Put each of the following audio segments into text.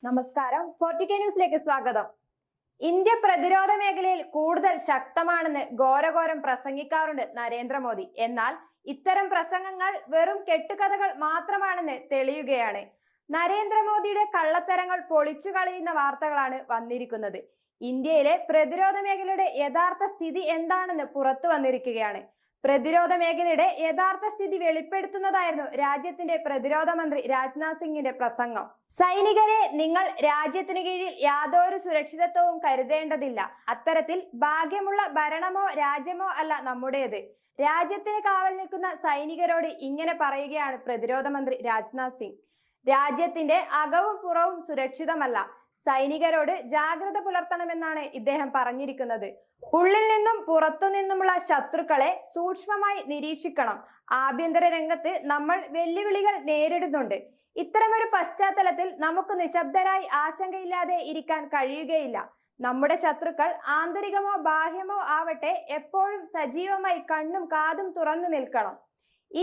നമസ്കാരം. 40K ന്യൂസിലേക്ക് സ്വാഗതം. ഇന്ത്യ പ്രതിരോധ മേഖലയിൽ കൂടുതൽ ശക്തമാണെന്ന് ഘോരഘോരം പ്രസംഗിക്കാറുണ്ട് നരേന്ദ്രമോദി. എന്നാൽ ഇത്തരം പ്രസംഗങ്ങൾ വെറും കെട്ടുകഥകൾ മാത്രമാണെന്ന് തെളിയുകയാണ്. നരേന്ദ്രമോദിയുടെ കള്ളത്തരങ്ങൾ പൊളിച്ചു കളയുന്ന വാർത്തകളാണ് വന്നിരിക്കുന്നത്. ഇന്ത്യയിലെ പ്രതിരോധ മേഖലയുടെ യഥാർത്ഥ സ്ഥിതി എന്താണെന്ന് പുറത്തു വന്നിരിക്കുകയാണ്. പ്രതിരോധ മേഖലയുടെ യഥാർത്ഥ സ്ഥിതി വെളിപ്പെടുത്തുന്നതായിരുന്നു രാജ്യത്തിന്റെ പ്രതിരോധ മന്ത്രി രാജ്നാഥ് സിംഗിന്റെ പ്രസംഗം. സൈനികരെ, നിങ്ങൾ രാജ്യത്തിനു കീഴിൽ യാതൊരു സുരക്ഷിതത്വവും കരുതേണ്ടതില്ല. അത്തരത്തിൽ ഭാഗ്യമുള്ള ഭരണമോ രാജ്യമോ അല്ല നമ്മുടേത്. രാജ്യത്തിന് കാവൽ നിൽക്കുന്ന സൈനികരോട് ഇങ്ങനെ പറയുകയാണ് പ്രതിരോധ മന്ത്രി രാജ്നാഥ് സിംഗ്. രാജ്യത്തിന്റെ അകവും പുറവും സുരക്ഷിതമല്ല. സൈനികരോട് ജാഗ്രത പുലർത്തണമെന്നാണ് ഇദ്ദേഹം പറഞ്ഞിരിക്കുന്നത്. ഉള്ളിൽ നിന്നും പുറത്തു നിന്നുമുള്ള ശത്രുക്കളെ സൂക്ഷ്മമായി നിരീക്ഷിക്കണം. ആഭ്യന്തര രംഗത്ത് നമ്മൾ വെല്ലുവിളികൾ നേരിടുന്നുണ്ട്. ഇത്തരമൊരു പശ്ചാത്തലത്തിൽ നമുക്ക് നിശബ്ദരായി ആശങ്കയില്ലാതെ ഇരിക്കാൻ കഴിയുകയില്ല. നമ്മുടെ ശത്രുക്കൾ ആന്തരികമോ ബാഹ്യമോ ആവട്ടെ, എപ്പോഴും സജീവമായി കണ്ണും കാതും തുറന്നു നിൽക്കണം.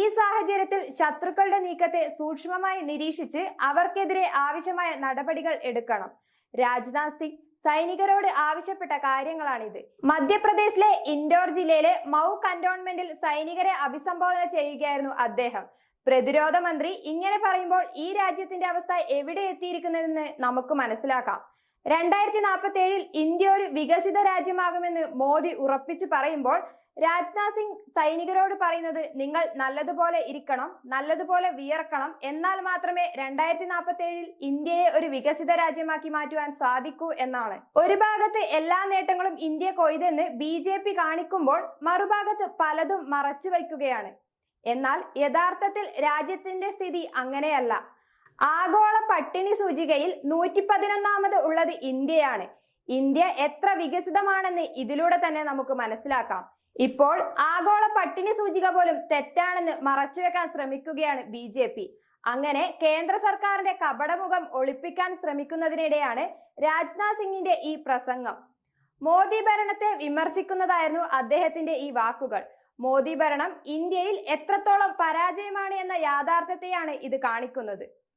ഈ സാഹചര്യത്തിൽ ശത്രുക്കളുടെ നീക്കത്തെ സൂക്ഷ്മമായി നിരീക്ഷിച്ച് അവർക്കെതിരെ ആവശ്യമായ നടപടികൾ എടുക്കണം. രാജ്നാഥ് സിംഗ് സൈനികരോട് ആവശ്യപ്പെട്ട കാര്യങ്ങളാണിത്. മധ്യപ്രദേശിലെ ഇൻഡോർ ജില്ലയിലെ മൗ കന്റോൺമെന്റിൽ സൈനികരെ അഭിസംബോധന ചെയ്യുകയായിരുന്നു അദ്ദേഹം. പ്രതിരോധ മന്ത്രി ഇങ്ങനെ പറയുമ്പോൾ ഈ രാജ്യത്തിന്റെ അവസ്ഥ എവിടെ എത്തിയിരിക്കുന്നതെന്ന് നമുക്ക് മനസ്സിലാക്കാം. 2047 ഇന്ത്യ ഒരു വികസിത രാജ്യമാകുമെന്ന് മോദി ഉറപ്പിച്ചു പറയുമ്പോൾ രാജ്നാഥ് സിംഗ് സൈനികരോട് പറയുന്നത്, നിങ്ങൾ നല്ലതുപോലെ ഇരിക്കണം, നല്ലതുപോലെ വിയർക്കണം, എന്നാൽ മാത്രമേ 2047 ഇന്ത്യയെ ഒരു വികസിത രാജ്യമാക്കി മാറ്റുവാൻ സാധിക്കൂ എന്നാണ്. ഒരു ഭാഗത്ത് എല്ലാ നേട്ടങ്ങളും ഇന്ത്യ കൊയ്തെന്ന് BJP കാണിക്കുമ്പോൾ മറുഭാഗത്ത് പലതും മറച്ചു വയ്ക്കുകയാണ്. എന്നാൽ യഥാർത്ഥത്തിൽ രാജ്യത്തിന്റെ സ്ഥിതി അങ്ങനെയല്ല. ആഗോള പട്ടിണി സൂചികയിൽ 111ാമത് ഉള്ളത് ഇന്ത്യയാണ്. ഇന്ത്യ എത്ര വികസിതമാണെന്ന് ഇതിലൂടെ തന്നെ നമുക്ക് മനസ്സിലാക്കാം. ഇപ്പോൾ ആഗോള പട്ടിണി സൂചിക പോലും തെറ്റാണെന്ന് മറച്ചുവെക്കാൻ ശ്രമിക്കുകയാണ് BJP. അങ്ങനെ കേന്ദ്ര സർക്കാരിന്റെ കപടമുഖം ഒളിപ്പിക്കാൻ ശ്രമിക്കുന്നതിനിടെയാണ് രാജ്നാഥ് സിംഗിന്റെ ഈ പ്രസംഗം. മോദി ഭരണത്തെ വിമർശിക്കുന്നതായിരുന്നു അദ്ദേഹത്തിന്റെ ഈ വാക്കുകൾ. മോദി ഭരണം ഇന്ത്യയിൽ എത്രത്തോളം പരാജയമാണ് എന്ന യാഥാർത്ഥ്യത്തെയാണ് ഇത് കാണിക്കുന്നത്.